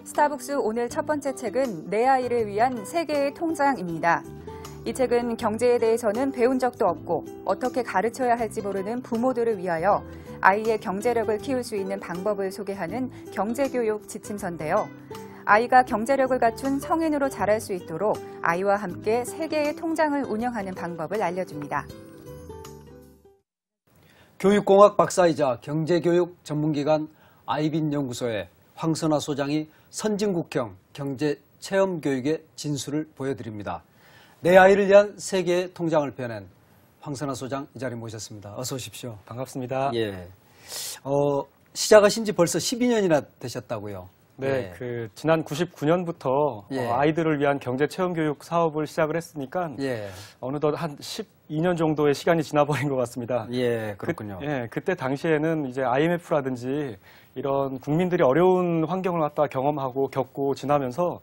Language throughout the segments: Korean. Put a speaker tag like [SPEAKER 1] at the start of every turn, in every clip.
[SPEAKER 1] 스타벅스 오늘 첫 번째 책은 내 아이를 위한 세계의 통장입니다. 이 책은 경제에 대해서는 배운 적도 없고 어떻게 가르쳐야 할지 모르는 부모들을 위하여 아이의 경제력을 키울 수 있는 방법을 소개하는 경제교육 지침서인데요. 아이가 경제력을 갖춘 성인으로 자랄 수 있도록 아이와 함께 세계의 통장을 운영하는 방법을 알려줍니다.
[SPEAKER 2] 교육공학 박사이자 경제교육 전문기관 아이빈 연구소의 황선아 소장이 선진국형 경제체험교육의 진수를 보여드립니다. 내 아이를 위한 세계의 통장을 펴낸 황선아 소장 이 자리에 모셨습니다. 어서 오십시오.
[SPEAKER 3] 반갑습니다.
[SPEAKER 2] 예. 시작하신 지 벌써 12년이나 되셨다고요?
[SPEAKER 3] 네, 지난 99년부터
[SPEAKER 2] 예.
[SPEAKER 3] 아이들을 위한 경제체험교육 사업을 시작을 했으니까
[SPEAKER 2] 예.
[SPEAKER 3] 어느덧 한 12년 정도의 시간이 지나버린 것 같습니다.
[SPEAKER 2] 예, 그렇군요.
[SPEAKER 3] 그때 당시에는 이제 IMF라든지 이런 국민들이 어려운 환경을 갖다 경험하고 겪고 지나면서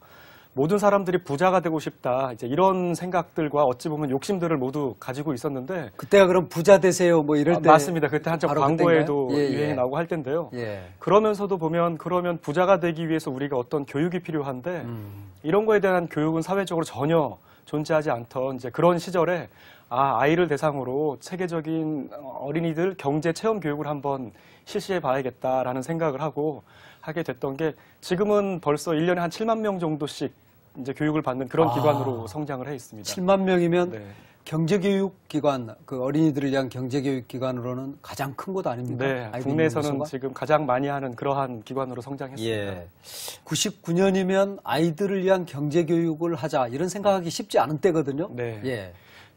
[SPEAKER 3] 모든 사람들이 부자가 되고 싶다. 이제 이런 생각들과 어찌 보면 욕심들을 모두 가지고 있었는데
[SPEAKER 2] 그때가 그럼 부자 되세요 뭐 이럴 때
[SPEAKER 3] 맞습니다. 그때 한참 광고에도
[SPEAKER 2] 예,
[SPEAKER 3] 유행이
[SPEAKER 2] 예.
[SPEAKER 3] 나오고 할 텐데요.
[SPEAKER 2] 예.
[SPEAKER 3] 그러면서도 보면 그러면 부자가 되기 위해서 우리가 어떤 교육이 필요한데 이런 거에 대한 교육은 사회적으로 전혀 존재하지 않던 이제 그런 시절에 아이를 대상으로 체계적인 어린이들 경제 체험 교육을 한번 실시해 봐야겠다라는 생각을 하고 하게 됐던 게 지금은 벌써 1년에 한 7만 명 정도씩 이제 교육을 받는 그런 기관으로 성장을 해 있습니다.
[SPEAKER 2] 7만 명이면
[SPEAKER 3] 네.
[SPEAKER 2] 경제교육기관, 그 어린이들을 위한 경제교육기관으로는 가장 큰 곳 아닙니까?
[SPEAKER 3] 네, 국내에서는 지금 가장 많이 하는 그러한 기관으로 성장했습니다.
[SPEAKER 2] 예. 99년이면 아이들을 위한 경제교육을 하자 이런 생각하기 쉽지 않은 때거든요.
[SPEAKER 3] 네.
[SPEAKER 2] 예.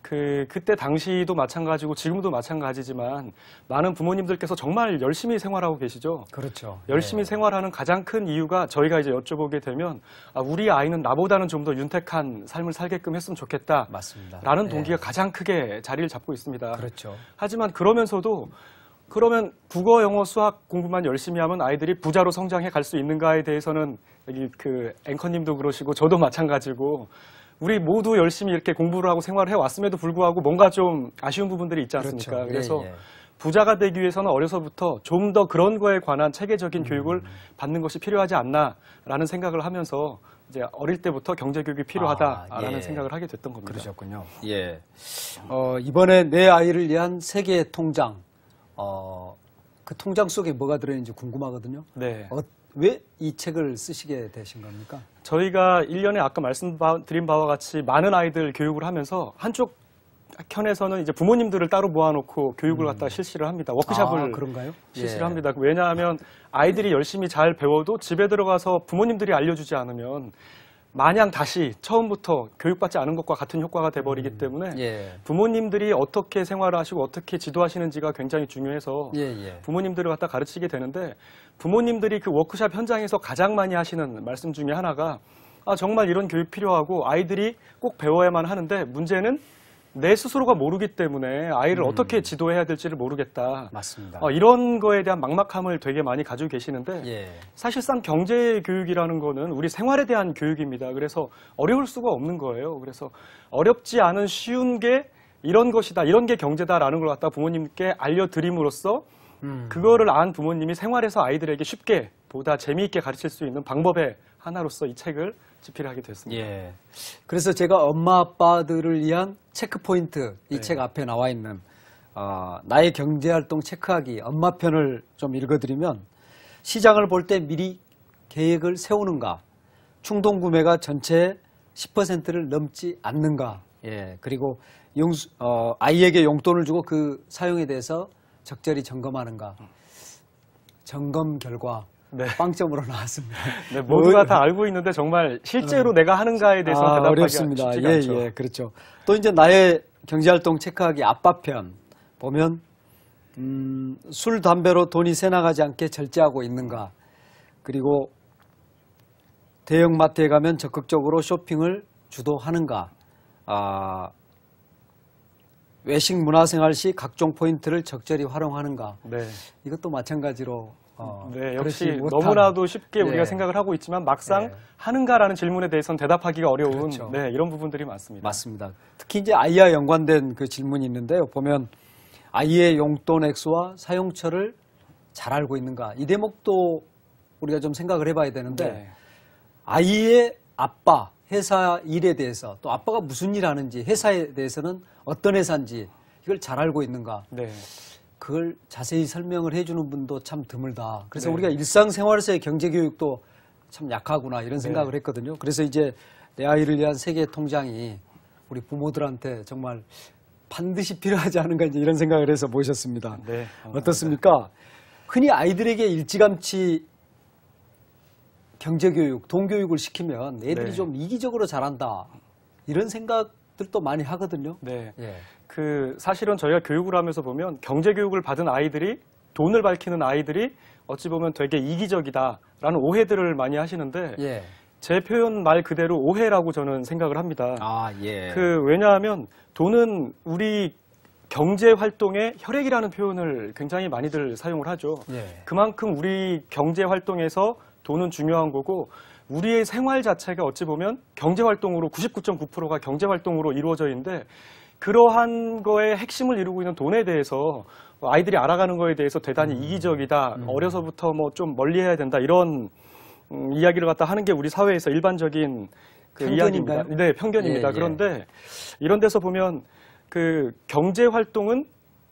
[SPEAKER 3] 그때 당시도 마찬가지고 지금도 마찬가지지만 많은 부모님들께서 정말 열심히 생활하고 계시죠.
[SPEAKER 2] 그렇죠.
[SPEAKER 3] 열심히
[SPEAKER 2] 예.
[SPEAKER 3] 생활하는 가장 큰 이유가 저희가 이제 여쭤보게 되면 우리 아이는 나보다는 좀 더 윤택한 삶을 살게끔 했으면 좋겠다.
[SPEAKER 2] 맞습니다.
[SPEAKER 3] 라는
[SPEAKER 2] 예.
[SPEAKER 3] 동기가 가장 크게 자리를 잡고 있습니다.
[SPEAKER 2] 그렇죠.
[SPEAKER 3] 하지만 그러면서도 그러면 국어, 영어, 수학 공부만 열심히 하면 아이들이 부자로 성장해 갈 수 있는가에 대해서는 여기 앵커님도 그러시고 저도 마찬가지고 우리 모두 열심히 이렇게 공부를 하고 생활을 해왔음에도 불구하고 뭔가 좀 아쉬운 부분들이 있지 않습니까?
[SPEAKER 2] 그렇죠.
[SPEAKER 3] 그래서
[SPEAKER 2] 예, 예.
[SPEAKER 3] 부자가 되기 위해서는 어려서부터 좀 더 그런 거에 관한 체계적인 교육을 받는 것이 필요하지 않나라는 생각을 하면서 이제 어릴 때부터 경제교육이 필요하다라는
[SPEAKER 2] 예.
[SPEAKER 3] 생각을 하게 됐던 겁니다.
[SPEAKER 2] 그러셨군요. 예. 이번에 내 아이를 위한 세계의 통장, 그 통장 속에 뭐가 들어있는지 궁금하거든요.
[SPEAKER 3] 네.
[SPEAKER 2] 왜 이 책을 쓰시게 되신 겁니까?
[SPEAKER 3] 저희가 1년에 아까 말씀드린 바와 같이 많은 아이들 교육을 하면서 한쪽 편에서는 이제 부모님들을 따로 모아놓고 교육을 갖다 실시를 합니다. 워크숍을
[SPEAKER 2] 그런가요?
[SPEAKER 3] 실시를
[SPEAKER 2] 예.
[SPEAKER 3] 합니다. 왜냐하면 아이들이 열심히 잘 배워도 집에 들어가서 부모님들이 알려주지 않으면 마냥 다시 처음부터 교육받지 않은 것과 같은 효과가 돼버리기 때문에
[SPEAKER 2] 예.
[SPEAKER 3] 부모님들이 어떻게 생활을 하시고 어떻게 지도하시는지가 굉장히 중요해서
[SPEAKER 2] 예.
[SPEAKER 3] 부모님들을 갖다 가르치게 되는데 부모님들이 그 워크숍 현장에서 가장 많이 하시는 말씀 중에 하나가 정말 이런 교육 필요하고 아이들이 꼭 배워야만 하는데 문제는 내 스스로가 모르기 때문에 아이를 어떻게 지도해야 될지를 모르겠다.
[SPEAKER 2] 맞습니다.
[SPEAKER 3] 이런 거에 대한 막막함을 되게 많이 가지고 계시는데
[SPEAKER 2] 예.
[SPEAKER 3] 사실상 경제교육이라는 거는 우리 생활에 대한 교육입니다. 그래서 어려울 수가 없는 거예요. 그래서 어렵지 않은 쉬운 게 이런 것이다. 이런 게 경제다라는 걸 갖다 부모님께 알려드림으로써 그거를 안 부모님이 생활에서 아이들에게 쉽게 보다 재미있게 가르칠 수 있는 방법의 하나로서 이 책을 집필하게 됐습니다.
[SPEAKER 2] 예. 그래서 제가 엄마 아빠들을 위한 체크 포인트 이
[SPEAKER 3] 네.
[SPEAKER 2] 책 앞에 나와 있는 나의 경제활동 체크하기 엄마 편을 좀 읽어드리면 시장을 볼 때 미리 계획을 세우는가, 충동 구매가 전체의 10%를 넘지 않는가, 예. 그리고 아이에게 용돈을 주고 그 사용에 대해서 적절히 점검하는가. 점검 결과
[SPEAKER 3] 네.
[SPEAKER 2] 빵점으로 나왔습니다.
[SPEAKER 3] 네, 모두가 다 알고 있는데 정말 실제로 내가 하는가에 대해서 대답하기가
[SPEAKER 2] 어렵습니다.
[SPEAKER 3] 쉽지가 않죠.
[SPEAKER 2] 예, 그렇죠. 또 이제 나의 경제활동 체크하기 아빠 편 보면 술, 담배로 돈이 새 나가지 않게 절제하고 있는가. 그리고 대형마트에 가면 적극적으로 쇼핑을 주도하는가. 외식 문화생활 시 각종 포인트를 적절히 활용하는가.
[SPEAKER 3] 네.
[SPEAKER 2] 이것도 마찬가지로
[SPEAKER 3] 네, 역시
[SPEAKER 2] 그렇지 못한,
[SPEAKER 3] 너무나도 쉽게 우리가
[SPEAKER 2] 예.
[SPEAKER 3] 생각을 하고 있지만 막상
[SPEAKER 2] 예.
[SPEAKER 3] 하는가라는 질문에 대해서는 대답하기가 어려운
[SPEAKER 2] 그렇죠.
[SPEAKER 3] 네, 이런 부분들이 많습니다.
[SPEAKER 2] 맞습니다. 특히 이제 아이와 연관된 그 질문이 있는데요. 보면 아이의 용돈 액수와 사용처를 잘 알고 있는가. 이 대목도 우리가 좀 생각을 해봐야 되는데
[SPEAKER 3] 네.
[SPEAKER 2] 아이의 아빠, 회사 일에 대해서 또 아빠가 무슨 일 하는지 회사에 대해서는 어떤 회사인지 이걸 잘 알고 있는가.
[SPEAKER 3] 네.
[SPEAKER 2] 그걸 자세히 설명을 해주는 분도 참 드물다. 그래서
[SPEAKER 3] 네.
[SPEAKER 2] 우리가 일상생활에서의 경제교육도 참 약하구나 이런 생각을
[SPEAKER 3] 네.
[SPEAKER 2] 했거든요. 그래서 이제 내 아이를 위한 세계 통장이 우리 부모들한테 정말 반드시 필요하지 않은가 이제 이런 생각을 해서 모셨습니다.
[SPEAKER 3] 네,
[SPEAKER 2] 어떻습니까? 흔히 아이들에게 일찌감치 경제교육, 돈교육을 시키면 애들이
[SPEAKER 3] 네.
[SPEAKER 2] 좀 이기적으로 잘한다 이런 생각들도 많이 하거든요.
[SPEAKER 3] 네.
[SPEAKER 2] 예.
[SPEAKER 3] 사실은 저희가 교육을 하면서 보면 경제교육을 받은 아이들이 돈을 밝히는 아이들이 어찌 보면 되게 이기적이다라는 오해들을 많이 하시는데
[SPEAKER 2] 예.
[SPEAKER 3] 제 표현 말 그대로 오해라고 저는 생각을 합니다.
[SPEAKER 2] 아, 예.
[SPEAKER 3] 왜냐하면 돈은 우리 경제 활동의 혈액이라는 표현을 굉장히 많이들 사용을 하죠.
[SPEAKER 2] 예.
[SPEAKER 3] 그만큼 우리 경제 활동에서 돈은 중요한 거고 우리의 생활 자체가 어찌 보면 경제 활동으로 99.9%가 경제 활동으로 이루어져 있는데 그러한 거의 핵심을 이루고 있는 돈에 대해서 아이들이 알아가는 거에 대해서 대단히 이기적이다. 어려서부터 뭐 좀 멀리해야 된다. 이런 이야기를 갖다 하는 게 우리 사회에서 일반적인 그
[SPEAKER 2] 편견인가요?
[SPEAKER 3] 이야기입니다. 네, 편견입니다.
[SPEAKER 2] 예, 예.
[SPEAKER 3] 그런데 이런 데서 보면 그 경제 활동은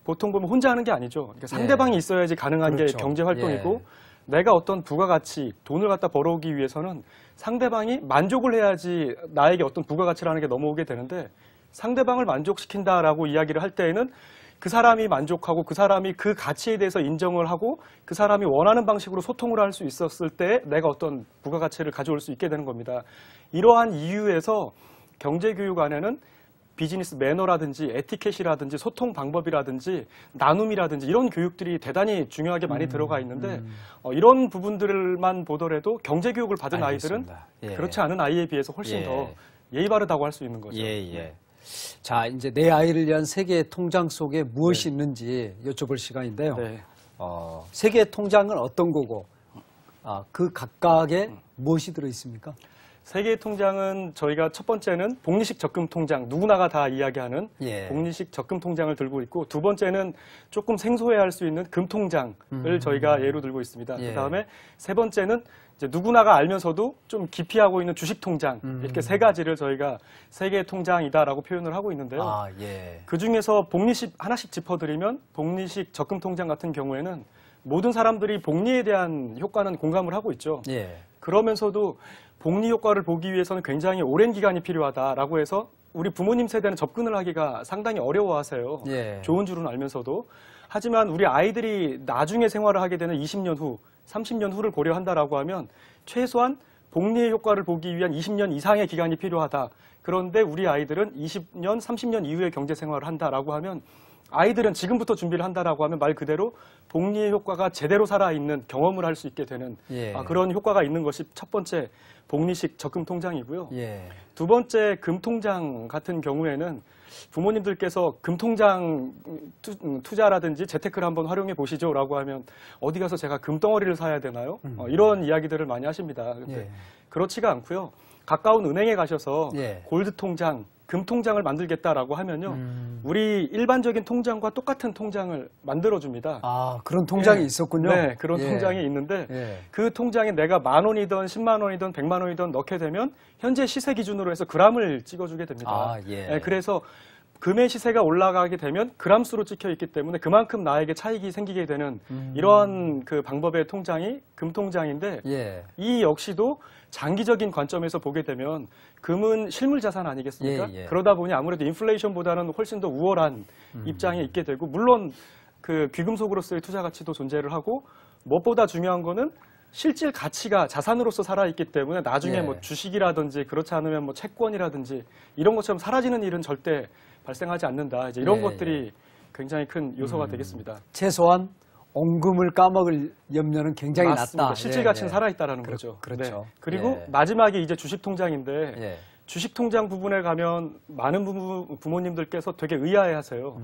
[SPEAKER 3] 보통 보면 혼자 하는 게 아니죠. 그러니까 상대방이 있어야지 가능한
[SPEAKER 2] 그렇죠.
[SPEAKER 3] 게 경제 활동이고
[SPEAKER 2] 예.
[SPEAKER 3] 내가 어떤 부가가치, 돈을 갖다 벌어오기 위해서는 상대방이 만족을 해야지 나에게 어떤 부가가치라는 게 넘어오게 되는데 상대방을 만족시킨다라고 이야기를 할 때에는 그 사람이 만족하고 그 사람이 그 가치에 대해서 인정을 하고 그 사람이 원하는 방식으로 소통을 할 수 있었을 때 내가 어떤 부가가치를 가져올 수 있게 되는 겁니다. 이러한 이유에서 경제교육 안에는 비즈니스 매너라든지 에티켓이라든지 소통 방법이라든지 나눔이라든지 이런 교육들이 대단히 중요하게 많이 들어가 있는데 이런 부분들만 보더라도 경제교육을 받은
[SPEAKER 2] 알겠습니다.
[SPEAKER 3] 아이들은
[SPEAKER 2] 예.
[SPEAKER 3] 그렇지 않은 아이에 비해서 훨씬
[SPEAKER 2] 예.
[SPEAKER 3] 더 예의 바르다고 할 수 있는 거죠.
[SPEAKER 2] 예, 예. 자, 이제 내 아이를 위한 세계 통장 속에 무엇이 있는지 여쭤볼 시간인데요.
[SPEAKER 3] 네.
[SPEAKER 2] 세계 통장은 어떤 거고, 그 각각에 무엇이 들어 있습니까?
[SPEAKER 3] 세계 통장은 저희가 첫 번째는 복리식 적금 통장, 누구나가 다 이야기하는
[SPEAKER 2] 예.
[SPEAKER 3] 복리식 적금 통장을 들고 있고 두 번째는 조금 생소해할 수 있는 금 통장을 저희가 예로 들고 있습니다.
[SPEAKER 2] 예.
[SPEAKER 3] 그다음에 세 번째는 이제 누구나가 알면서도 좀 기피하고 있는 주식 통장 이렇게 세 가지를 저희가 세계 통장이다라고 표현을 하고 있는데요.
[SPEAKER 2] 예.
[SPEAKER 3] 그 중에서 복리식 하나씩 짚어드리면 복리식 적금 통장 같은 경우에는 모든 사람들이 복리에 대한 효과는 공감을 하고 있죠.
[SPEAKER 2] 예.
[SPEAKER 3] 그러면서도 복리 효과를 보기 위해서는 굉장히 오랜 기간이 필요하다라고 해서 우리 부모님 세대는 접근을 하기가 상당히 어려워하세요.
[SPEAKER 2] 예.
[SPEAKER 3] 좋은 줄은 알면서도. 하지만 우리 아이들이 나중에 생활을 하게 되는 20년 후, 30년 후를 고려한다라고 하면 최소한 복리의 효과를 보기 위한 20년 이상의 기간이 필요하다. 그런데 우리 아이들은 20년, 30년 이후에 경제 생활을 한다라고 하면 아이들은 지금부터 준비를 한다라고 하면 말 그대로 복리의 효과가 제대로 살아있는 경험을 할 수 있게 되는
[SPEAKER 2] 예.
[SPEAKER 3] 그런 효과가 있는 것이 첫 번째 복리식 적금 통장이고요.
[SPEAKER 2] 예.
[SPEAKER 3] 두 번째 금통장 같은 경우에는 부모님들께서 금통장 투자라든지 재테크를 한번 활용해 보시죠라고 하면 어디 가서 제가 금덩어리를 사야 되나요? 이런 이야기들을 많이 하십니다. 근데
[SPEAKER 2] 예.
[SPEAKER 3] 그렇지가 않고요. 가까운 은행에 가셔서
[SPEAKER 2] 예.
[SPEAKER 3] 골드 통장, 금 통장을 만들겠다라고 하면요. 우리 일반적인 통장과 똑같은 통장을 만들어줍니다.
[SPEAKER 2] 그런 통장이
[SPEAKER 3] 예.
[SPEAKER 2] 있었군요.
[SPEAKER 3] 네, 그런
[SPEAKER 2] 예.
[SPEAKER 3] 통장이 있는데
[SPEAKER 2] 예.
[SPEAKER 3] 그 통장에 내가 10,000원이든 100,000원이든 100,000원이든 넣게 되면 현재 시세 기준으로 해서 그램을 찍어주게 됩니다.
[SPEAKER 2] 예.
[SPEAKER 3] 네, 그래서 금의 시세가 올라가게 되면 그램수로 찍혀 있기 때문에 그만큼 나에게 차익이 생기게 되는 이러한 그 방법의 통장이 금통장인데
[SPEAKER 2] 예.
[SPEAKER 3] 이 역시도 장기적인 관점에서 보게 되면 금은 실물 자산 아니겠습니까?
[SPEAKER 2] 예, 예.
[SPEAKER 3] 그러다 보니 아무래도 인플레이션보다는 훨씬 더 우월한 입장에 있게 되고 물론 그 귀금속으로서의 투자 가치도 존재를 하고 무엇보다 중요한 거는 실질 가치가 자산으로서 살아있기 때문에 나중에
[SPEAKER 2] 예.
[SPEAKER 3] 뭐 주식이라든지 그렇지 않으면 뭐 채권이라든지 이런 것처럼 사라지는 일은 절대 발생하지 않는다. 이제 이런
[SPEAKER 2] 예,
[SPEAKER 3] 것들이 굉장히 큰 요소가 되겠습니다.
[SPEAKER 2] 최소한 온금을 까먹을 염려는 굉장히
[SPEAKER 3] 맞습니다.
[SPEAKER 2] 낮다.
[SPEAKER 3] 실질
[SPEAKER 2] 예,
[SPEAKER 3] 가치는
[SPEAKER 2] 예.
[SPEAKER 3] 살아있다라는 거죠.
[SPEAKER 2] 그렇죠.
[SPEAKER 3] 네. 그리고
[SPEAKER 2] 예.
[SPEAKER 3] 마지막에 이제 주식 통장인데
[SPEAKER 2] 예.
[SPEAKER 3] 주식 통장 부분에 가면 많은 부모님들께서 되게 의아해하세요.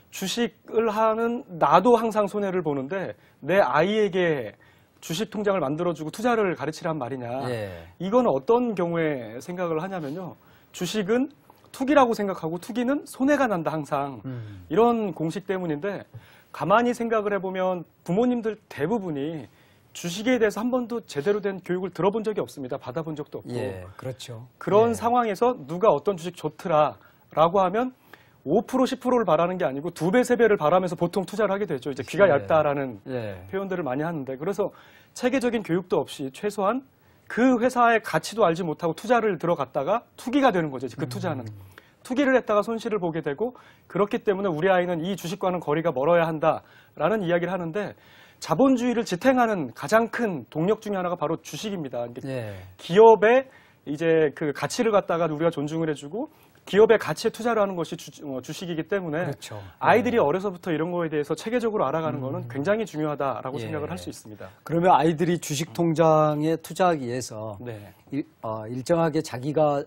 [SPEAKER 3] 주식을 하는 나도 항상 손해를 보는데 내 아이에게 주식 통장을 만들어주고 투자를 가르치란 말이냐.
[SPEAKER 2] 예.
[SPEAKER 3] 이거는 어떤 경우에 생각을 하냐면요. 주식은 투기라고 생각하고 투기는 손해가 난다 항상. 이런 공식 때문인데 가만히 생각을 해보면 부모님들 대부분이 주식에 대해서 한 번도 제대로 된 교육을 들어본 적이 없습니다. 받아본 적도 없고.
[SPEAKER 2] 예, 그렇죠.
[SPEAKER 3] 그런
[SPEAKER 2] 예.
[SPEAKER 3] 상황에서 누가 어떤 주식 좋더라라고 하면 5%, 10%를 바라는 게 아니고 2배, 3배를 바라면서 보통 투자를 하게 되죠. 이제 귀가
[SPEAKER 2] 예.
[SPEAKER 3] 얇다라는
[SPEAKER 2] 예.
[SPEAKER 3] 표현들을 많이 하는데, 그래서 체계적인 교육도 없이 최소한 그 회사의 가치도 알지 못하고 투자를 들어갔다가 투기가 되는 거죠. 그 투자는. 투기를 했다가 손실을 보게 되고, 그렇기 때문에 우리 아이는 이 주식과는 거리가 멀어야 한다라는 이야기를 하는데, 자본주의를 지탱하는 가장 큰 동력 중에 하나가 바로 주식입니다.
[SPEAKER 2] 예.
[SPEAKER 3] 기업의 이제 그 가치를 갖다가 우리가 존중을 해주고 기업의 가치에 투자를 하는 것이 주식이기 때문에
[SPEAKER 2] 그렇죠.
[SPEAKER 3] 아이들이 어려서부터 이런 거에 대해서 체계적으로 알아가는 거는 굉장히 중요하다라고
[SPEAKER 2] 예.
[SPEAKER 3] 생각을 할 수 있습니다.
[SPEAKER 2] 그러면 아이들이 주식 통장에 투자하기 위해서
[SPEAKER 3] 네.
[SPEAKER 2] 일정하게 자기가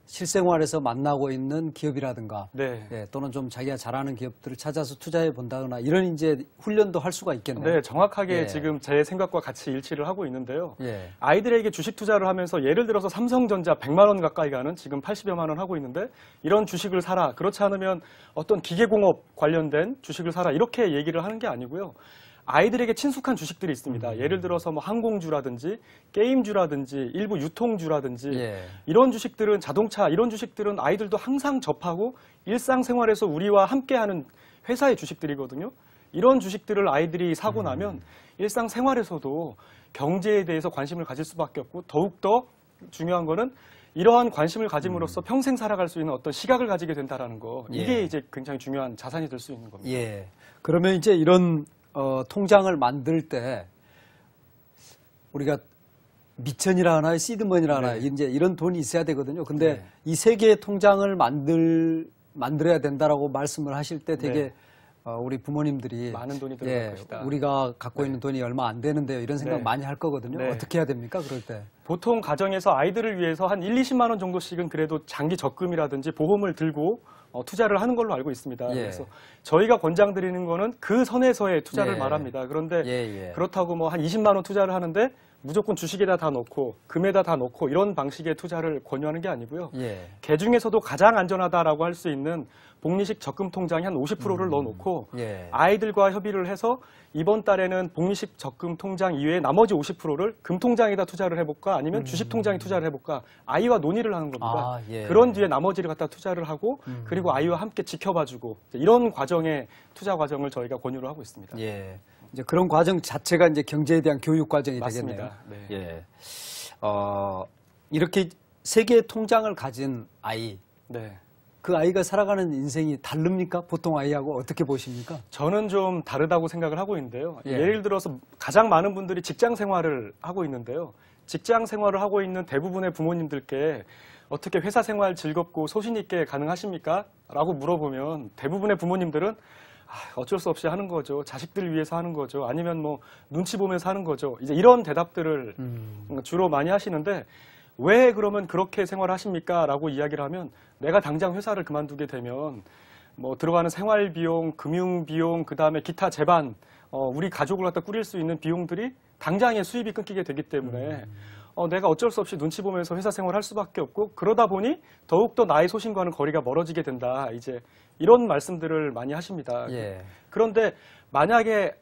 [SPEAKER 2] 실생활에서 만나고 있는 기업이라든가
[SPEAKER 3] 네.
[SPEAKER 2] 예, 또는 좀 자기가 잘하는 기업들을 찾아서 투자해 본다거나 이런 이제 훈련도 할 수가 있겠네요.
[SPEAKER 3] 네, 정확하게
[SPEAKER 2] 예.
[SPEAKER 3] 지금 제 생각과 같이 일치를 하고 있는데요.
[SPEAKER 2] 예.
[SPEAKER 3] 아이들에게 주식 투자를 하면서 예를 들어서 삼성전자 100만 원 가까이 가는 지금 80여만 원 하고 있는데 이런 주식을 사라. 그렇지 않으면 어떤 기계공업 관련된 주식을 사라. 이렇게 얘기를 하는 게 아니고요. 아이들에게 친숙한 주식들이 있습니다. 예를 들어서 뭐 항공주라든지 게임주라든지 일부 유통주라든지
[SPEAKER 2] 예.
[SPEAKER 3] 이런 주식들은 자동차 이런 주식들은 아이들도 항상 접하고 일상생활에서 우리와 함께하는 회사의 주식들이거든요. 이런 주식들을 아이들이 사고 나면 일상생활에서도 경제에 대해서 관심을 가질 수밖에 없고 더욱더 중요한 거는 이러한 관심을 가짐으로써 평생 살아갈 수 있는 어떤 시각을 가지게 된다라는 거. 이게
[SPEAKER 2] 예.
[SPEAKER 3] 이제 굉장히 중요한 자산이 될 수 있는 겁니다.
[SPEAKER 2] 예. 그러면 이제 이런 통장을 만들 때 우리가 미천이라 하나요, 시드머니라 하나요?
[SPEAKER 3] 네.
[SPEAKER 2] 이제 이런 돈이 있어야 되거든요. 근데
[SPEAKER 3] 네.
[SPEAKER 2] 이 세 개의 통장을 만들어야 된다라고 말씀을 하실 때 되게
[SPEAKER 3] 네.
[SPEAKER 2] 우리 부모님들이
[SPEAKER 3] 많은 돈이 들어갈 것이다.
[SPEAKER 2] 우리가 갖고 있는 돈이 얼마 안 되는데요. 이런 생각
[SPEAKER 3] 네.
[SPEAKER 2] 많이 할 거거든요.
[SPEAKER 3] 네.
[SPEAKER 2] 어떻게 해야 됩니까? 그럴 때.
[SPEAKER 3] 보통 가정에서 아이들을 위해서 한 1, 20만 원 정도씩은 그래도 장기 적금이라든지 보험을 들고 투자를 하는 걸로 알고 있습니다.
[SPEAKER 2] 예.
[SPEAKER 3] 그래서 저희가 권장드리는 거는 그 선에서의 투자를
[SPEAKER 2] 예.
[SPEAKER 3] 말합니다. 그런데
[SPEAKER 2] 예.
[SPEAKER 3] 그렇다고 뭐 한 20만 원 투자를 하는데 무조건 주식에다 다 넣고 금에다 다 넣고 이런 방식의 투자를 권유하는 게 아니고요.
[SPEAKER 2] 예.
[SPEAKER 3] 개 중에서도 가장 안전하다라고 할 수 있는 복리식 적금 통장에 한 50%를 넣어놓고
[SPEAKER 2] 예.
[SPEAKER 3] 아이들과 협의를 해서 이번 달에는 복리식 적금 통장 이외에 나머지 50%를 금 통장에다 투자를 해볼까 아니면 주식 통장에 투자를 해볼까 아이와 논의를 하는 겁니다.
[SPEAKER 2] 아, 예.
[SPEAKER 3] 그런 뒤에 나머지를 갖다 투자를 하고 그리고 아이와 함께 지켜봐주고 이런 과정의 투자 과정을 저희가 권유를 하고 있습니다.
[SPEAKER 2] 예. 이제 그런 과정 자체가 이제 경제에 대한 교육 과정이
[SPEAKER 3] 맞습니다.
[SPEAKER 2] 되겠네요.
[SPEAKER 3] 네.
[SPEAKER 2] 예. 이렇게 세 개의 통장을 가진 아이,
[SPEAKER 3] 네.
[SPEAKER 2] 그 아이가 살아가는 인생이 다릅니까? 보통 아이하고 어떻게 보십니까?
[SPEAKER 3] 저는 좀 다르다고 생각을 하고 있는데요.
[SPEAKER 2] 예.
[SPEAKER 3] 예를 들어서 가장 많은 분들이 직장 생활을 하고 있는데요. 직장 생활을 하고 있는 대부분의 부모님들께 어떻게 회사 생활 즐겁고 소신 있게 가능하십니까? 라고 물어보면 대부분의 부모님들은 어쩔 수 없이 하는 거죠. 자식들을 위해서 하는 거죠. 아니면 뭐 눈치 보면서 하는 거죠. 이제 이런 대답들을 주로 많이 하시는데 왜 그러면 그렇게 생활하십니까? 라고 이야기를 하면 내가 당장 회사를 그만두게 되면 뭐 들어가는 생활 비용, 금융 비용, 그 다음에 기타 재반, 우리 가족을 갖다 꾸릴 수 있는 비용들이 당장의 수입이 끊기게 되기 때문에 내가 어쩔 수 없이 눈치 보면서 회사 생활할 수밖에 없고 그러다 보니 더욱더 나의 소신과는 거리가 멀어지게 된다. 이제 이런 말씀들을 많이 하십니다.
[SPEAKER 2] 예.
[SPEAKER 3] 그런데 만약에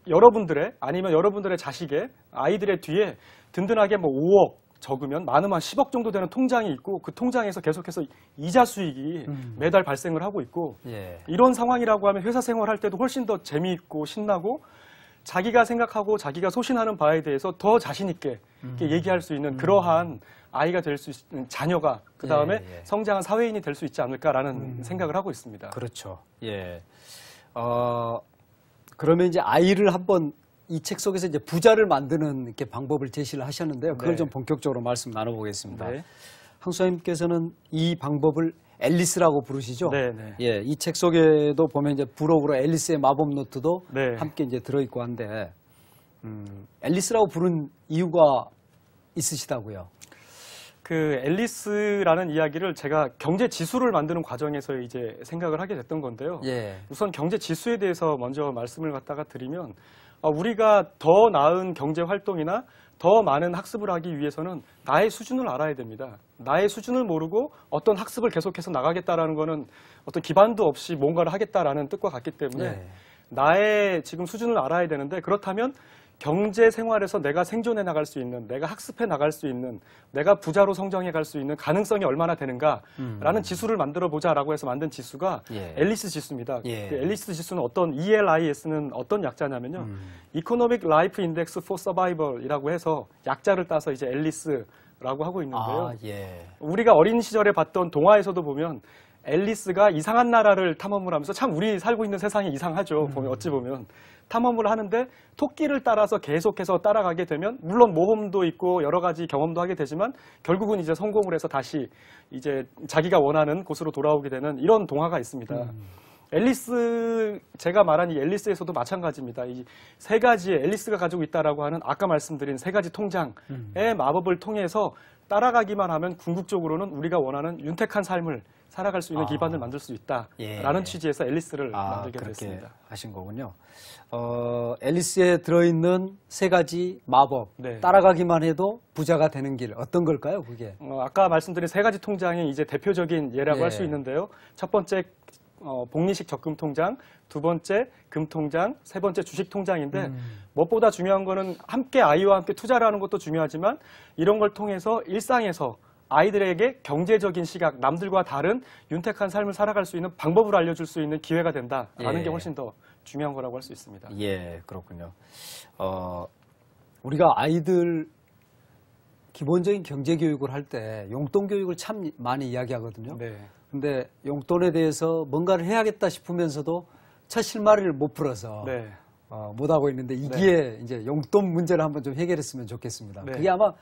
[SPEAKER 3] 여러분들의 아니면 여러분들의 자식의 아이들의 뒤에 든든하게 뭐 5억 적으면 많으면 한 10억 정도 되는 통장이 있고 그 통장에서 계속해서 이자 수익이 매달 발생을 하고 있고
[SPEAKER 2] 예.
[SPEAKER 3] 이런 상황이라고 하면 회사 생활할 때도 훨씬 더 재미있고 신나고 자기가 생각하고 자기가 소신하는 바에 대해서 더 자신 있게 이렇게 얘기할 수 있는 그러한 아이가 될 수 있는 자녀가 그 다음에
[SPEAKER 2] 예.
[SPEAKER 3] 성장한 사회인이 될 수 있지 않을까라는 생각을 하고 있습니다.
[SPEAKER 2] 그렇죠. 예. 그러면 이제 아이를 한번 이 책 속에서 이제 부자를 만드는 이렇게 방법을 제시를 하셨는데요. 그걸
[SPEAKER 3] 네.
[SPEAKER 2] 좀 본격적으로 말씀 나눠보겠습니다.
[SPEAKER 3] 네.
[SPEAKER 2] 항소님께서는 이 방법을 앨리스라고 부르시죠?
[SPEAKER 3] 네, 네.
[SPEAKER 2] 예, 이 책 속에도 보면 이제 부록으로 앨리스의 마법 노트도
[SPEAKER 3] 네.
[SPEAKER 2] 함께 이제 들어있고 한데, 앨리스라고 부른 이유가 있으시다고요?
[SPEAKER 3] 그 앨리스라는 이야기를 제가 경제 지수를 만드는 과정에서 이제 생각을 하게 됐던 건데요.
[SPEAKER 2] 예.
[SPEAKER 3] 우선 경제 지수에 대해서 먼저 말씀을 갖다가 드리면 우리가 더 나은 경제 활동이나 더 많은 학습을 하기 위해서는 나의 수준을 알아야 됩니다. 나의 수준을 모르고 어떤 학습을 계속해서 나가겠다라는 거는 어떤 기반도 없이 뭔가를 하겠다라는 뜻과 같기 때문에
[SPEAKER 2] 예.
[SPEAKER 3] 나의 지금 수준을 알아야 되는데 그렇다면 경제 생활에서 내가 생존해 나갈 수 있는, 내가 학습해 나갈 수 있는, 내가 부자로 성장해 갈 수 있는 가능성이 얼마나 되는가라는 지수를 만들어 보자라고 해서 만든 지수가 앨리스 지수입니다. 그 앨리스 지수는 ELIS는 어떤 약자냐면요. Economic Life Index for Survival이라고 해서 약자를 따서 이제 앨리스라고 하고 있는데요. 우리가 어린 시절에 봤던 동화에서도 보면 앨리스가 이상한 나라를 탐험을 하면서 참 우리 살고 있는 세상이 이상하죠. 어찌 보면. 탐험을 하는데 토끼를 따라서 계속해서 따라가게 되면 물론 모험도 있고 여러 가지 경험도 하게 되지만 결국은 이제 성공을 해서 다시 이제 자기가 원하는 곳으로 돌아오게 되는 이런 동화가 있습니다. 앨리스, 제가 말한 이 앨리스에서도 마찬가지입니다. 이 세 가지의 앨리스가 가지고 있다라고 하는 아까 말씀드린 세 가지 통장의 마법을 통해서 따라가기만 하면 궁극적으로는 우리가 원하는 윤택한 삶을 살아갈 수 있는 기반을 만들 수 있다라는 취지에서 앨리스를 만들게 됐습니다.
[SPEAKER 2] 하신 거군요. 앨리스에 들어있는 세 가지 마법, 따라가기만 해도 부자가 되는 길, 어떤 걸까요, 그게?
[SPEAKER 3] 아까 말씀드린 세 가지 통장이 이제 대표적인 예라고 할 수 있는데요. 첫 번째 복리식 적금 통장, 두 번째 금 통장, 세 번째 주식 통장인데 무엇보다 중요한 거는 함께 아이와 함께 투자를 하는 것도 중요하지만 이런 걸 통해서 일상에서 아이들에게 경제적인 시각, 남들과 다른 윤택한 삶을 살아갈 수 있는 방법을 알려줄 수 있는 기회가 된다라는 게 훨씬 더 중요한 거라고 할 수 있습니다.
[SPEAKER 2] 예, 그렇군요. 우리가 아이들 기본적인 경제 교육을 할 때 용돈 교육을 참 많이 이야기하거든요. 근데 용돈에 대해서 뭔가를 해야겠다 싶으면서도 첫 실마리를 못 풀어서 못 하고 있는데 이게 이제 용돈 문제를 한번 좀 해결했으면 좋겠습니다. 그게 아마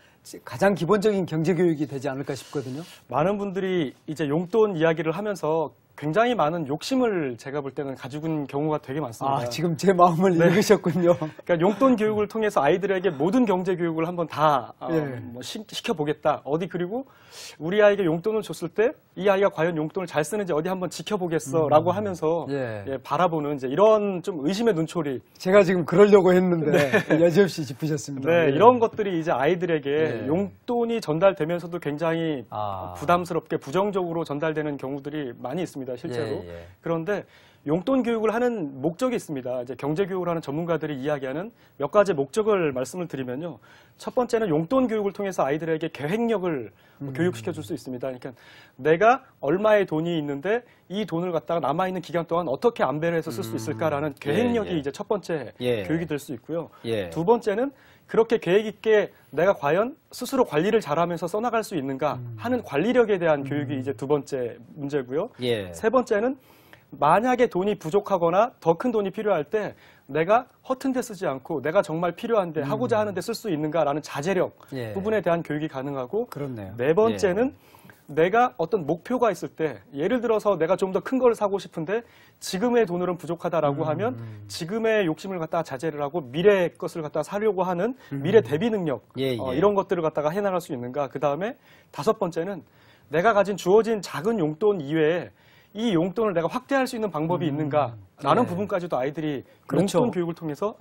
[SPEAKER 2] 가장 기본적인 경제 교육이 되지 않을까 싶거든요.
[SPEAKER 3] 많은 분들이 이제 용돈 이야기를 하면서 굉장히 많은 욕심을 제가 볼 때는 가지고 있는 경우가 되게 많습니다.
[SPEAKER 2] 지금 제 마음을 읽으셨군요.
[SPEAKER 3] 그러니까 용돈 교육을 통해서 아이들에게 모든 경제 교육을 한번 다 시켜보겠다. 어디 그리고 우리 아이에게 용돈을 줬을 때 이 아이가 과연 용돈을 잘 쓰는지 어디 한번 지켜보겠어라고 하면서 바라보는 이제 이런 좀 의심의 눈초리.
[SPEAKER 2] 제가 지금 그러려고 했는데 여지없이 짚으셨습니다.
[SPEAKER 3] 이런 것들이 이제 아이들에게 용돈이 전달되면서도 굉장히 부담스럽게 부정적으로 전달되는 경우들이 많이 있습니다. 실제로. 그런데 용돈 교육을 하는 목적이 있습니다. 이제 경제 교육을 하는 전문가들이 이야기하는 몇 가지 목적을 말씀을 드리면요. 첫 번째는 용돈 교육을 통해서 아이들에게 계획력을 교육시켜 줄 수 있습니다. 그러니까 내가 얼마의 돈이 있는데 이 돈을 갖다가 남아있는 기간 동안 어떻게 안배를 해서 쓸 수 있을까라는 계획력이 이제 첫 번째 교육이 될 수 있고요. 두 번째는 그렇게 계획 있게 내가 과연 스스로 관리를 잘하면서 써나갈 수 있는가 하는 관리력에 대한 교육이 이제 두 번째 문제고요. 세 번째는 만약에 돈이 부족하거나 더 큰 돈이 필요할 때 내가 허튼 데 쓰지 않고 내가 정말 필요한데 하고자 하는데 쓸 수 있는가라는 자제력 부분에 대한 교육이 가능하고 네 번째는 내가 어떤 목표가 있을 때 예를 들어서 내가 좀 더 큰 걸 사고 싶은데 지금의 돈으로는 부족하다라고 하면 지금의 욕심을 갖다가 자제를 하고 미래 것을 갖다가 사려고 하는 미래 대비 능력 이런 것들을 갖다가 해나갈 수 있는가. 그 다음에 다섯 번째는 내가 가진 주어진 작은 용돈 이외에 이 용돈을 내가 확대할 수 있는 방법이 있는가라는 부분까지도 아이들이 용돈 교육을 통해서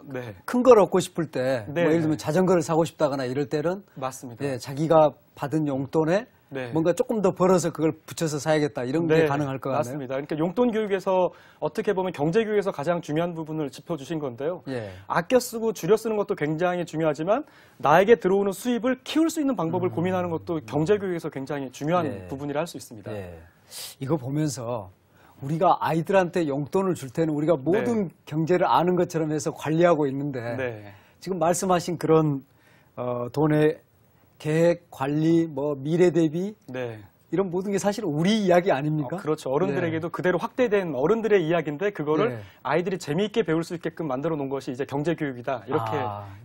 [SPEAKER 2] 큰 걸 얻고 싶을 때 뭐 예를 들면 자전거를 사고 싶다거나 이럴 때는
[SPEAKER 3] 맞습니다.
[SPEAKER 2] 자기가 받은 용돈에 뭔가 조금 더 벌어서 그걸 붙여서 사야겠다 이런 게 가능할 것 같네요.
[SPEAKER 3] 맞습니다. 그러니까 용돈 교육에서 어떻게 보면 경제 교육에서 가장 중요한 부분을 짚어주신 건데요. 아껴 쓰고 줄여 쓰는 것도 굉장히 중요하지만 나에게 들어오는 수입을 키울 수 있는 방법을 고민하는 것도 경제 교육에서 굉장히 중요한 부분이라 할 수 있습니다.
[SPEAKER 2] 이거 보면서 우리가 아이들한테 용돈을 줄 때는 우리가 모든 경제를 아는 것처럼 해서 관리하고 있는데 지금 말씀하신 그런 돈의 계획, 관리, 뭐 미래 대비 이런 모든 게 사실 우리 이야기 아닙니까?
[SPEAKER 3] 그렇죠. 어른들에게도 그대로 확대된 어른들의 이야기인데 그거를 아이들이 재미있게 배울 수 있게끔 만들어 놓은 것이 이제 경제 교육이다. 이렇게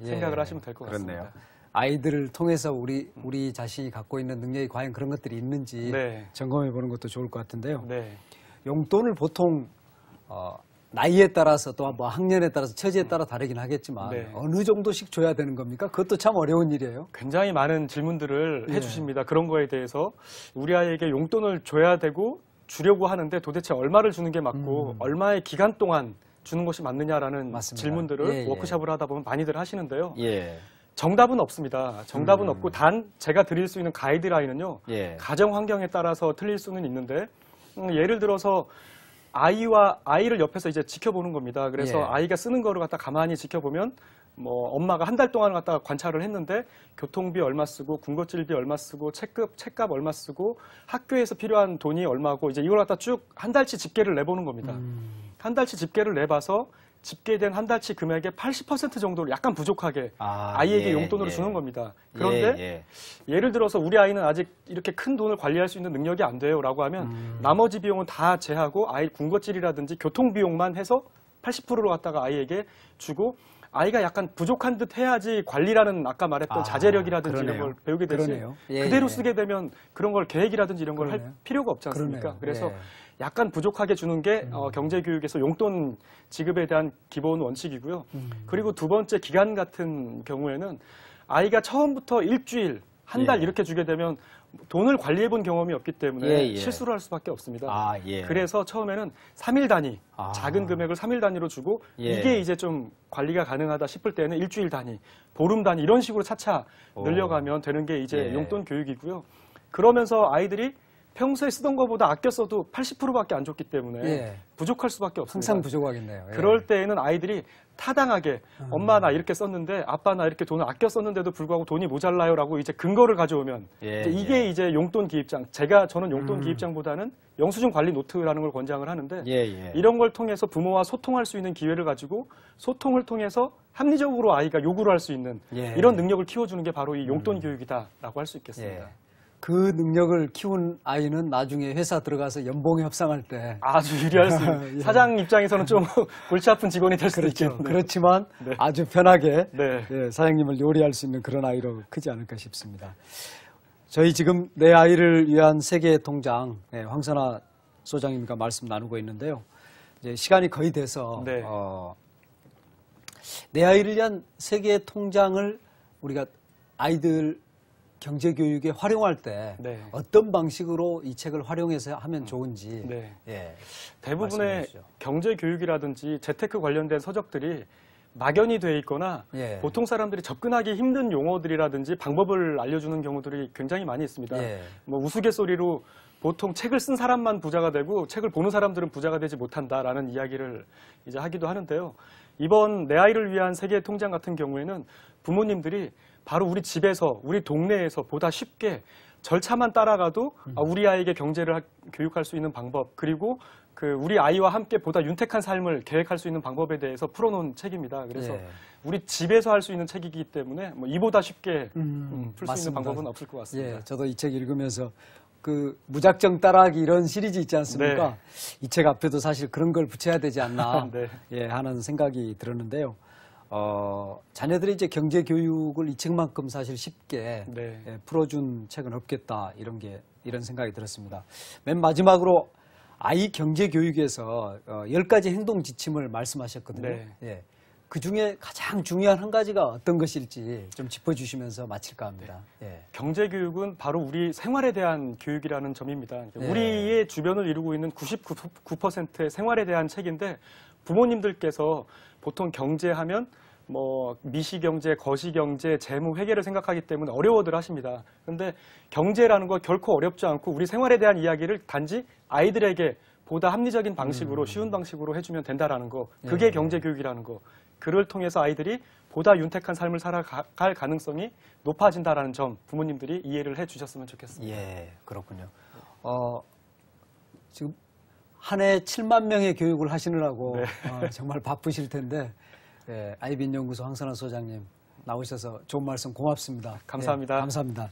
[SPEAKER 3] 생각을 하시면 될 것 같습니다.
[SPEAKER 2] 아이들을 통해서 우리 자신이 갖고 있는 능력이 과연 그런 것들이 있는지 점검해 보는 것도 좋을 것 같은데요. 용돈을 보통 나이에 따라서 또 뭐 학년에 따라서 처지에 따라 다르긴 하겠지만 어느 정도씩 줘야 되는 겁니까? 그것도 참 어려운 일이에요.
[SPEAKER 3] 굉장히 많은 질문들을 해주십니다. 그런 거에 대해서 우리 아이에게 용돈을 줘야 되고 주려고 하는데 도대체 얼마를 주는 게 맞고 얼마의 기간 동안 주는 것이 맞느냐라는 질문들을 워크숍을 하다 보면 많이들 하시는데요. 정답은 없습니다. 정답은 없고 단 제가 드릴 수 있는 가이드라인은요. 가정 환경에 따라서 틀릴 수는 있는데 예를 들어서 아이를 옆에서 이제 지켜보는 겁니다. 그래서 아이가 쓰는 거를 갖다 가만히 지켜보면 뭐 엄마가 한 달 동안 갖다가 관찰을 했는데 교통비 얼마 쓰고 군것질비 얼마 쓰고 책값 얼마 쓰고 학교에서 필요한 돈이 얼마고 이제 이걸 갖다 쭉 한 달치 집계를 내보는 겁니다. 한 달치 집계를 내봐서 집계된 한 달치 금액의 80% 정도를 약간 부족하게 아이에게 용돈으로 주는 겁니다. 그런데 예를 들어서 우리 아이는 아직 이렇게 큰 돈을 관리할 수 있는 능력이 안 돼요 라고 하면 나머지 비용은 다 제하고 아이 군것질이라든지 교통비용만 해서 80%로 갖다가 아이에게 주고 아이가 약간 부족한 듯 해야지 관리라는 아까 말했던 자제력이라든지 이런 걸 배우게 되지 그대로 쓰게 되면 그런 걸 계획이라든지 이런 걸 할 필요가 없지 않습니까? 그래서 약간 부족하게 주는 게 경제교육에서 용돈 지급에 대한 기본 원칙이고요. 그리고 두 번째 기간 같은 경우에는 아이가 처음부터 일주일, 한 달 이렇게 주게 되면 돈을 관리해 본 경험이 없기 때문에 실수를 할 수밖에 없습니다. 그래서 처음에는 3일 단위, 작은 금액을 3일 단위로 주고 이게 이제 좀 관리가 가능하다 싶을 때는 일주일 단위, 보름 단위 이런 식으로 차차 늘려가면 되는 게 이제 용돈 교육이고요. 그러면서 아이들이 평소에 쓰던 것보다 아껴 써도 80%밖에 안 줬기 때문에 부족할 수밖에 없습니다.
[SPEAKER 2] 항상 부족하겠네요.
[SPEAKER 3] 그럴 때에는 아이들이 타당하게 엄마 나 이렇게 썼는데 아빠 나 이렇게 돈을 아껴 썼는데도 불구하고 돈이 모자라요라고 이제 근거를 가져오면 이게 이제 용돈 기입장. 저는 용돈 기입장보다는 영수증 관리 노트라는 걸 권장을 하는데 이런 걸 통해서 부모와 소통할 수 있는 기회를 가지고 소통을 통해서 합리적으로 아이가 요구를 할 수 있는 이런 능력을 키워주는 게 바로 이 용돈 교육이다라고 할 수 있겠습니다.
[SPEAKER 2] 그 능력을 키운 아이는 나중에 회사 들어가서 연봉 협상할 때
[SPEAKER 3] 아주 유리할 수 있는 사장 입장에서는 좀 골치 아픈 직원이 될 수도 있겠네요.
[SPEAKER 2] 그렇지만 아주 편하게 사장님을 요리할 수 있는 그런 아이로 크지 않을까 싶습니다. 저희 지금 내 아이를 위한 세계 통장 황선아 소장님과 말씀 나누고 있는데요. 이제 시간이 거의 돼서 내 아이를 위한 세계 통장을 우리가 아이들 경제교육에 활용할 때 어떤 방식으로 이 책을 활용해서 하면 좋은지
[SPEAKER 3] 대부분의 경제교육이라든지 재테크 관련된 서적들이 막연히 돼 있거나 보통 사람들이 접근하기 힘든 용어들이라든지 방법을 알려주는 경우들이 굉장히 많이 있습니다. 뭐 우스갯소리로 보통 책을 쓴 사람만 부자가 되고 책을 보는 사람들은 부자가 되지 못한다라는 이야기를 이제 하기도 하는데요. 이번 내 아이를 위한 세계 통장 같은 경우에는 부모님들이 바로 우리 집에서, 우리 동네에서 보다 쉽게 절차만 따라가도 우리 아이에게 경제를 교육할 수 있는 방법, 그리고 우리 아이와 함께 보다 윤택한 삶을 계획할 수 있는 방법에 대해서 풀어놓은 책입니다. 그래서 우리 집에서 할 수 있는 책이기 때문에 뭐 이보다 쉽게 풀 수 있는 방법은 없을 것 같습니다.
[SPEAKER 2] 저도 이 책 읽으면서 그 무작정 따라하기 이런 시리즈 있지 않습니까? 이 책 앞에도 사실 그런 걸 붙여야 되지 않나 하는 생각이 들었는데요. 자녀들이 이제 경제 교육을 이 책만큼 사실 쉽게 풀어준 책은 없겠다 이런 생각이 들었습니다. 맨 마지막으로 아이 경제 교육에서 10가지 행동 지침을 말씀하셨거든요. 그 중에 가장 중요한 한 가지가 어떤 것일지 좀 짚어주시면서 마칠까 합니다.
[SPEAKER 3] 경제 교육은 바로 우리 생활에 대한 교육이라는 점입니다. 우리의 주변을 이루고 있는 99%의 생활에 대한 책인데 부모님들께서 보통 경제하면 뭐 미시경제, 거시경제, 재무회계를 생각하기 때문에 어려워들 하십니다. 그런데 경제라는 거 결코 어렵지 않고 우리 생활에 대한 이야기를 단지 아이들에게 보다 합리적인 방식으로 쉬운 방식으로 해주면 된다라는 거, 그게 경제교육이라는 거. 그를 통해서 아이들이 보다 윤택한 삶을 살아갈 가능성이 높아진다라는 점 부모님들이 이해를 해주셨으면 좋겠습니다.
[SPEAKER 2] 그렇군요. 지금 한 해 7만 명의 교육을 하시느라고 정말 바쁘실 텐데 아이빈 연구소 황선아 소장님 나오셔서 좋은 말씀 고맙습니다.
[SPEAKER 3] 감사합니다.
[SPEAKER 2] 감사합니다.